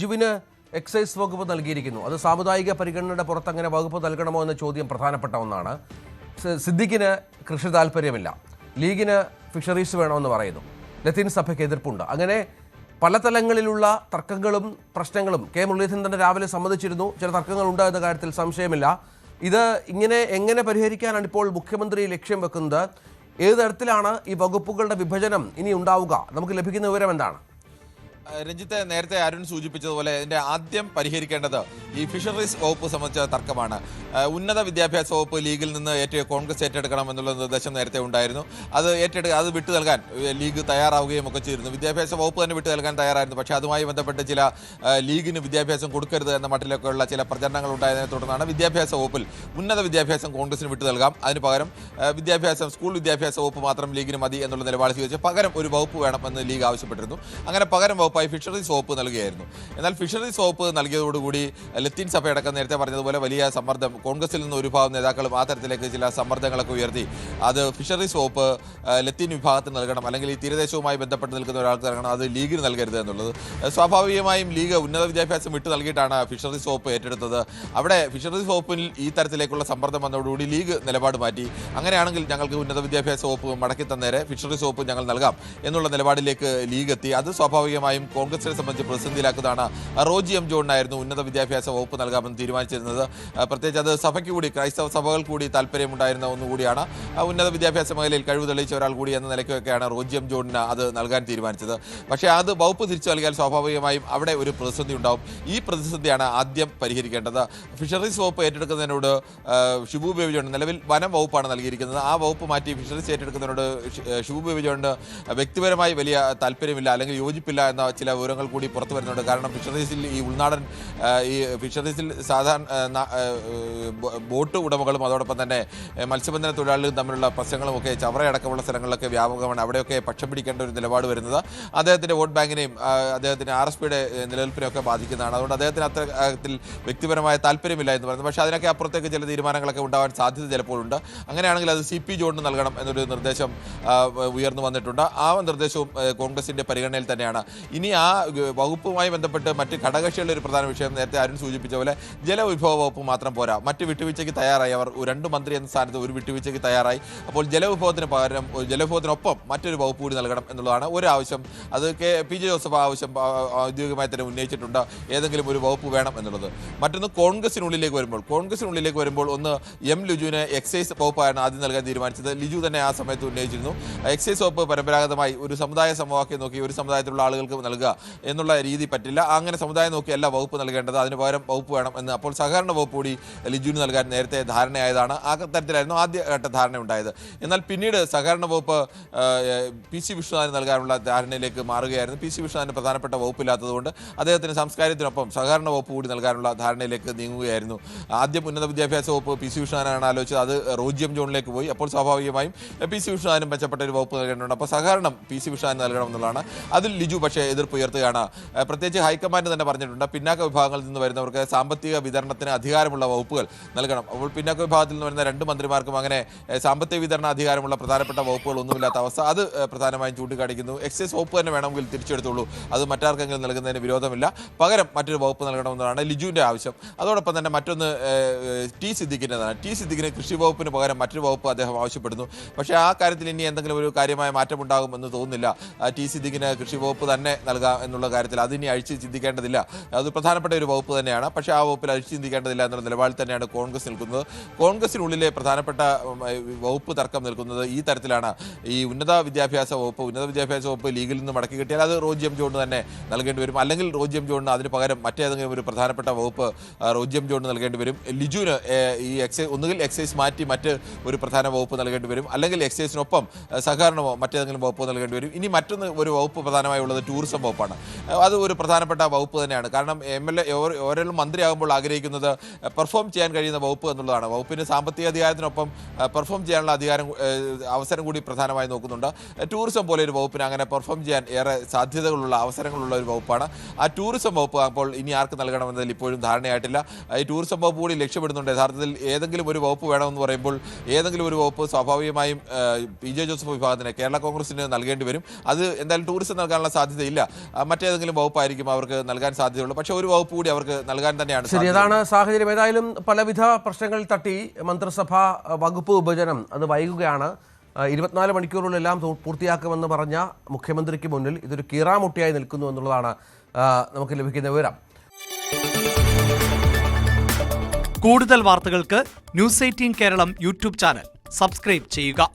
ജുവിന് excise വകുപ്പ് നൽകിയിരിക്കുന്നു. അത് സാമുദായിക പരിഗണനയുടെ പുറത്ത് അങ്ങനെ വകുപ്പ് നൽകണമോ എന്ന ചോദ്യം പ്രധാനപ്പെട്ട ഒന്നാണ്. സിദ്ദിഖിന് കൃഷി താല്പര്യമില്ല, ലീഗിന് ഫിഷറീസ് വേണമെന്ന് പറയുന്നു, ലത്തീൻ സഭയ്ക്ക് എതിർപ്പുണ്ട്. അങ്ങനെ പല തലങ്ങളിലുള്ള തർക്കങ്ങളും പ്രശ്നങ്ങളും കെ മുരളീധരൻ തന്നെ രാവിലെ സമ്മതിച്ചിരുന്നു. ചില തർക്കങ്ങളുണ്ട് എന്ന കാര്യത്തിൽ സംശയമില്ല. ഇത് ഇങ്ങനെ എങ്ങനെ പരിഹരിക്കാനാണ് ഇപ്പോൾ മുഖ്യമന്ത്രി ലക്ഷ്യം വെക്കുന്നത്? ഏത് തരത്തിലാണ് ഈ വകുപ്പുകളുടെ വിഭജനം ഇനി ഉണ്ടാവുക? നമുക്ക് ലഭിക്കുന്ന വിവരം എന്താണ്? രഞ്ജിത്ത്, നേരത്തെ അരുൺ സൂചിപ്പിച്ചതുപോലെ ഇതിന്റെ ആദ്യം പരിഹരിക്കേണ്ടത് ഈ ഫിഷറീസ് വകുപ്പ് സംബന്ധിച്ച തർക്കമാണ്. ഉന്നത വിദ്യാഭ്യാസ വകുപ്പ് ലീഗിൽ നിന്ന് കോൺഗ്രസ് ഏറ്റെടുക്കണം എന്നുള്ള നിർദ്ദേശം നേരത്തെ ഉണ്ടായിരുന്നു. അത് വിട്ടു നൽകാൻ ലീഗ് തയ്യാറാവുകയും ഒക്കെ ചെയ്തിരുന്നു. വിദ്യാഭ്യാസ വകുപ്പ് തന്നെ വിട്ടു നൽകാൻ തയ്യാറായിരുന്നു. പക്ഷേ അതുമായി ബന്ധപ്പെട്ട് ചില ലീഗിന് വിദ്യാഭ്യാസം കൊടുക്കരുത് എന്ന മട്ടിലൊക്കെയുള്ള ചില പ്രചരണങ്ങൾ ഉണ്ടായതിനെ തുടർന്നാണ് വിദ്യാഭ്യാസ വകുപ്പിൽ ഉന്നത വിദ്യാഭ്യാസം കോൺഗ്രസിന് വിട്ടു നൽകാം, അതിന് പകരം സ്കൂൾ വിദ്യാഭ്യാസ വകുപ്പ് മാത്രം ലീഗിന് മതി എന്നുള്ള നിലപാട് സ്വീകരിച്ച് പകരം ഒരു വകുപ്പ് വേണമെന്ന് ലീഗ് ആവശ്യപ്പെട്ടിരുന്നു. അങ്ങനെ പകരം വകുപ്പായി ഫിഷറീസ് വകുപ്പ് നൽകുകയായിരുന്നു. എന്നാൽ ഫിഷറീസ് വകുപ്പ് നൽകിയതോടുകൂടി ലത്തീൻ സഭയടക്കം നേരത്തെ പറഞ്ഞതുപോലെ വലിയ സമ്മർദ്ദം കോൺഗ്രസിൽ നിന്ന് ഒരു വിഭാഗം നേതാക്കളും ആ തരത്തിലേക്ക് ചില സമ്മർദ്ദങ്ങളൊക്കെ ഉയർത്തി അത് ഫിഷറീസ് വകുപ്പ് ലത്തീൻ വിഭാഗത്തിന് നൽകണം, അല്ലെങ്കിൽ ഈ തീരദേശവുമായി ബന്ധപ്പെട്ട് നിൽക്കുന്ന ഒരാൾക്ക് നൽകണം, അത് ലീഗിന് നൽകരുത് എന്നുള്ളത്. സ്വാഭാവികമായും ലീഗ് ഉന്നത വിദ്യാഭ്യാസം വിട്ടു നൽകിയിട്ടാണ് ഫിഷറീസ് വകുപ്പ് ഏറ്റെടുത്തത്. അവിടെ ഫിഷറീസ് വകുപ്പിൽ ഈ തരത്തിലേക്കുള്ള സമ്മർദ്ദം വന്നതോടുകൂടി ലീഗ് നിലപാട് മാറ്റി. അങ്ങനെയാണെങ്കിൽ ഞങ്ങൾക്ക് ഉന്നത വിദ്യാഭ്യാസ വകുപ്പ് മടക്കി തന്നേരെ, ഫിഷറീസ് വകുപ്പ് ഞങ്ങൾ നൽകാം എന്നുള്ള നിലപാടിലേക്ക് ലീഗ് എത്തി. അത് സ്വാഭാവികമായും കോൺഗ്രസിനെ സംബന്ധിച്ച് പ്രതിസന്ധിയിലാക്കുന്നതാണ്. റോജി എം ജോണിനായിരുന്നു ഉന്നത വിദ്യാഭ്യാസ വകുപ്പ് നൽകാമെന്ന് തീരുമാനിച്ചിരുന്നത്. പ്രത്യേകിച്ച് അത് സഭയ്ക്ക് കൂടി, ക്രൈസ്തവ സഭകൾ കൂടി താല്പര്യമുണ്ടായിരുന്ന ഒന്നുകൂടിയാണ്. ഉന്നത വിദ്യാഭ്യാസ മേഖലയിൽ കഴിവ് തെളിയിച്ച ഒരാൾ കൂടി എന്ന നിലയ്ക്കൊക്കെയാണ് റോജി എം ജോണിന് അത് നൽകാൻ തീരുമാനിച്ചത്. പക്ഷേ അത് വകുപ്പ് തിരിച്ചു നൽകിയാൽ സ്വാഭാവികമായും അവിടെ ഒരു പ്രതിസന്ധി ഉണ്ടാവും. ഈ പ്രതിസന്ധിയാണ് ആദ്യം പരിഹരിക്കേണ്ടത്. ഫിഷറീസ് വകുപ്പ് ഏറ്റെടുക്കുന്നതിനോട് ഷിബു ബേബി ജോൺ, നിലവിൽ വനം വകുപ്പാണ് നൽകിയിരിക്കുന്നത്, ആ വകുപ്പ് മാറ്റി ഫിഷറീസ് ഏറ്റെടുക്കുന്നതിനോട് ഷിബു ബേബി ജോണിന് വ്യക്തിപരമായി വലിയ താല്പര്യമില്ല, അല്ലെങ്കിൽ യോജിപ്പില്ല എന്ന ചില വിവരങ്ങൾ കൂടി പുറത്തു വരുന്നുണ്ട്. കാരണം ഫിഷറീസിൽ ഈ ഉൾനാടൻ ഫിഷറീസിൽ സാധാരണ ബോട്ട് ഉടമകളും അതോടൊപ്പം തന്നെ മത്സ്യബന്ധന തൊഴിലാളികളും തമ്മിലുള്ള പ്രശ്നങ്ങളുമൊക്കെ ചവറയടക്കമുള്ള സ്ഥലങ്ങളിലൊക്കെ വ്യാപകമാണ്. അവിടെയൊക്കെ പക്ഷം പിടിക്കേണ്ട ഒരു നിലപാട് വരുന്നത് അദ്ദേഹത്തിൻ്റെ വോട്ട് ബാങ്കിനെയും അദ്ദേഹത്തിന് RSPയുടെ നിലനിൽപ്പിനെയൊക്കെ ബാധിക്കുന്നതാണ്. അതുകൊണ്ട് അദ്ദേഹത്തിന് അത്തരത്തിൽ വ്യക്തിപരമായ താല്പര്യമില്ല എന്ന് പറയുന്നത്. പക്ഷേ അതിനൊക്കെ അപ്പുറത്തേക്ക് ചില തീരുമാനങ്ങളൊക്കെ ഉണ്ടാവാൻ സാധ്യത ചിലപ്പോഴുണ്ട്. അങ്ങനെയാണെങ്കിൽ അത് CP ജോണിന് നൽകണം എന്നൊരു നിർദ്ദേശം ഉയർന്നു വന്നിട്ടുണ്ട്. ആ നിർദ്ദേശവും കോൺഗ്രസിൻ്റെ പരിഗണനയിൽ തന്നെയാണ്. ഇനി ആ വകുപ്പുമായി ബന്ധപ്പെട്ട് മറ്റ് ഘടകകക്ഷികളുടെ ഒരു പ്രധാന വിഷയം നേരത്തെ അരുൺ സൂചിപ്പിച്ച പോലെ ജലവിഭവ വകുപ്പ് മാത്രം പോരാ, മറ്റ് വിട്ടുവീഴ്ചയ്ക്ക് തയ്യാറായി. അവർ 2 മന്ത്രി എന്ന സ്ഥാനത്ത് ഒരു വിട്ടുവീഴ്ചയ്ക്ക് തയ്യാറായി. അപ്പോൾ ജലവിഭവത്തിനൊപ്പം മറ്റൊരു വകുപ്പ് കൂടി നൽകണം എന്നുള്ളതാണ് ഒരു ആവശ്യം. അത് PJ ജോസഫ് ആവശ്യം ഔദ്യോഗികമായി തന്നെ ഉന്നയിച്ചിട്ടുണ്ട്, ഏതെങ്കിലും ഒരു വകുപ്പ് വേണം എന്നുള്ളത്. മറ്റൊന്ന് കോൺഗ്രസിനുള്ളിലേക്ക് വരുമ്പോൾ ഒന്ന് M ലിജുവിന് എക്സൈസ് വകുപ്പാണ് ആദ്യം നൽകാൻ തീരുമാനിച്ചത്. ലിജു തന്നെ ആ സമയത്ത് ഉന്നയിച്ചിരുന്നു. എക്സൈസ് വകുപ്പ് പരമ്പരാഗതമായി ഒരു സമുദായ സമവാക്യം നോക്കി ഒരു സമുദായത്തിലുള്ള ആളുകൾക്ക് നൽകുക എന്നുള്ള രീതി പറ്റില്ല. അങ്ങനെ സമുദായം നോക്കിയല്ല വകുപ്പ് നൽകേണ്ടത്, അതിന് പകരം വകുപ്പ് വേണം എന്ന്. അപ്പോൾ സഹകരണ വകുപ്പ് കൂടി ലിജുവിന് നൽകാൻ നേരത്തെ ധാരണയായതാണ്. ആ തരത്തിലായിരുന്നു ആദ്യഘട്ട ധാരണ ഉണ്ടായത്. എന്നാൽ പിന്നീട് സഹകരണ വകുപ്പ് PC വിശ്വനാഥന് നൽകാനുള്ള ധാരണയിലേക്ക് മാറുകയായിരുന്നു. PC വിശ്വനാഥന് പ്രധാനപ്പെട്ട വകുപ്പില്ലാത്തതുകൊണ്ട് അദ്ദേഹത്തിന് സംസ്കാരത്തിനൊപ്പം സഹകരണ വകുപ്പ് കൂടി നൽകാനുള്ള ധാരണയിലേക്ക് നീങ്ങുകയായിരുന്നു. ആദ്യം ഉന്നത വിദ്യാഭ്യാസ വകുപ്പ് PC വിശ്വനാഥനാണ് ആലോചിച്ചത്, അത് റോജി എം ജോണിലേക്ക് പോയി. അപ്പോൾ സ്വാഭാവികമായും PC വിശ്വനാഥനും മെച്ചപ്പെട്ട ഒരു വകുപ്പ് നൽകേണ്ടതുണ്ട്. അപ്പോൾ സഹകരണം PC വിശ്വനാഥന് നൽകണം എന്നുള്ളതാണ്. അതിൽ ലിജു പക്ഷേ എതിർപ്പ് ഉയർത്തുകയാണ്. പ്രത്യേകിച്ച് ഹൈക്കമാൻഡ് തന്നെ പറഞ്ഞിട്ടുണ്ട്, പിന്നാക്ക വിഭാഗങ്ങളിൽ നിന്ന് വരുന്നവർക്ക് സാമ്പത്തിക വിതരണത്തിന് അധികാരമുള്ള വകുപ്പുകൾ നൽകണം. അപ്പോൾ പിന്നാക്ക വിഭാഗത്തിൽ നിന്ന് വരുന്ന 2 മന്ത്രിമാർക്കും അങ്ങനെ സാമ്പത്തിക വിതരണ അധികാരമുള്ള പ്രധാനപ്പെട്ട വകുപ്പുകൾ ഒന്നുമില്ലാത്ത അവസ്ഥ അത് പ്രധാനമായും ചൂണ്ടിക്കാണിക്കുന്നു. എക്സൈസ് വകുപ്പ് തന്നെ വേണമെങ്കിൽ തിരിച്ചെടുത്തുള്ളൂ, അത് മറ്റാർക്കെങ്കിലും നൽകുന്നതിന് വിരോധമില്ല, പകരം മറ്റൊരു വകുപ്പ് നൽകണമെന്നതാണ് ലിജുവിൻ്റെ ആവശ്യം. അതോടൊപ്പം തന്നെ മറ്റൊന്ന് T സിദ്ദിഖിൻ്റെതാണ്. T സിദ്ദിഖിന് കൃഷി വകുപ്പിന് പകരം മറ്റൊരു വകുപ്പ് അദ്ദേഹം ആവശ്യപ്പെടുന്നു. പക്ഷേ ആ കാര്യത്തിൽ ഇനി എന്തെങ്കിലും ഒരു കാര്യമായ മാറ്റമുണ്ടാകുമെന്ന് തോന്നുന്നില്ല. T സിദ്ദിഖിന് കൃഷി വകുപ്പ് തന്നെ നൽകാം എന്നുള്ള കാര്യത്തിൽ അതിനി അഴിച്ച് ചിന്തിക്കേണ്ടതില്ല, അത് പ്രധാനപ്പെട്ട ഒരു വകുപ്പ് തന്നെയാണ്. പക്ഷേ ആ വകുപ്പിൽ അഴിച്ച് ചിന്തിക്കേണ്ടതില്ല എന്നുള്ള നിലപാടിൽ തന്നെയാണ് കോൺഗ്രസ് നിൽക്കുന്നത്. കോൺഗ്രസിനുള്ളിലെ പ്രധാനപ്പെട്ട വകുപ്പ് തർക്കം നിൽക്കുന്നത് ഈ തരത്തിലാണ്. ഈ ഉന്നത വിദ്യാഭ്യാസ വകുപ്പ് ലീഗിൽ നിന്ന് മടക്കി കിട്ടിയാൽ അത് റോജി എം ജോണിന് തന്നെ നൽകേണ്ടി വരും, അല്ലെങ്കിൽ റോജി എം ജോണിന് അതിന് പകരം മറ്റേതെങ്കിലും ഒരു പ്രധാനപ്പെട്ട വകുപ്പ് റോജി എം ജോണിന് നൽകേണ്ടി വരും. ലിജുവിന് ഈ ഒന്നുകിൽ എക്സൈസ് മാറ്റി മറ്റ് ഒരു പ്രധാന വകുപ്പ് നൽകേണ്ടി വരും, അല്ലെങ്കിൽ എക്സൈസിനൊപ്പം സഹകരണമോ മറ്റേതെങ്കിലും വകുപ്പ് നൽകേണ്ടി വരും. ഇനി മറ്റൊന്ന് ഒരു വകുപ്പ് പ്രധാനമായി ഉള്ളത് ടൂറിസം വകുപ്പാണ്. അത് ഒരു പ്രധാനപ്പെട്ട വകുപ്പ് തന്നെയാണ്. കാരണം MLA ഓരോ മന്ത്രിയാകുമ്പോൾ ആഗ്രഹിക്കുന്നത് പെർഫോം ചെയ്യാൻ കഴിയുന്ന വകുപ്പ് എന്നുള്ളതാണ്. വകുപ്പിന് സാമ്പത്തിക അധികാരത്തിനൊപ്പം പെർഫോം ചെയ്യാനുള്ള അവസരം കൂടി പ്രധാനമായി നോക്കുന്നുണ്ട്. ടൂറിസം പോലെ ഒരു വകുപ്പിന് അങ്ങനെ പെർഫോം ചെയ്യാൻ ഏറെ സാധ്യതകളുള്ള അവസരങ്ങളുള്ള ഒരു വകുപ്പാണ്. ആ ടൂറിസം വകുപ്പ് അപ്പോൾ ഇനി ആർക്ക് നൽകണമെന്നതിൽ ഇപ്പോഴും ധാരണയായിട്ടില്ല. ഈ ടൂറിസം വകുപ്പ് കൂടി ലക്ഷ്യമിടുന്നുണ്ട്. യഥാർത്ഥത്തിൽ ഏതെങ്കിലും ഒരു വകുപ്പ് വേണമെന്ന് പറയുമ്പോൾ ഏതെങ്കിലും ഒരു വകുപ്പ് സ്വാഭാവികമായും PJ ജോസഫ് വിഭാഗത്തിന്, കേരള കോൺഗ്രസിന് നൽകേണ്ടി വരും. അത് എന്തായാലും ടൂറിസം നൽകാനുള്ള സാധ്യതയില്ല. മറ്റേതെങ്കിലും വകുപ്പായിരിക്കും അവർക്ക് നൽകാൻ സാധ്യതയുള്ളൂ. പക്ഷേ ഒരു വകുപ്പ് കൂടി അവർക്ക് നൽകാൻ തന്നെയാണ് ശരി, അതാണ് സാഹചര്യം. ഏതായാലും പലവിധ പ്രശ്നങ്ങൾ തട്ടി മന്ത്രിസഭാ വകുപ്പ് വിഭജനം അത് വൈകുകയാണ്. 24 മണിക്കൂറിലെല്ലാം പൂർത്തിയാക്കുമെന്ന് പറഞ്ഞ മുഖ്യമന്ത്രിക്ക് മുന്നിൽ ഇതൊരു കീറാമുട്ടിയായി നിൽക്കുന്നു എന്നുള്ളതാണ് നമുക്ക് ലഭിക്കുന്ന വിവരം. കൂടുതൽ വാർത്തകൾക്ക് news 18 Keralam YouTube channel subscribe ചെയ്യുക.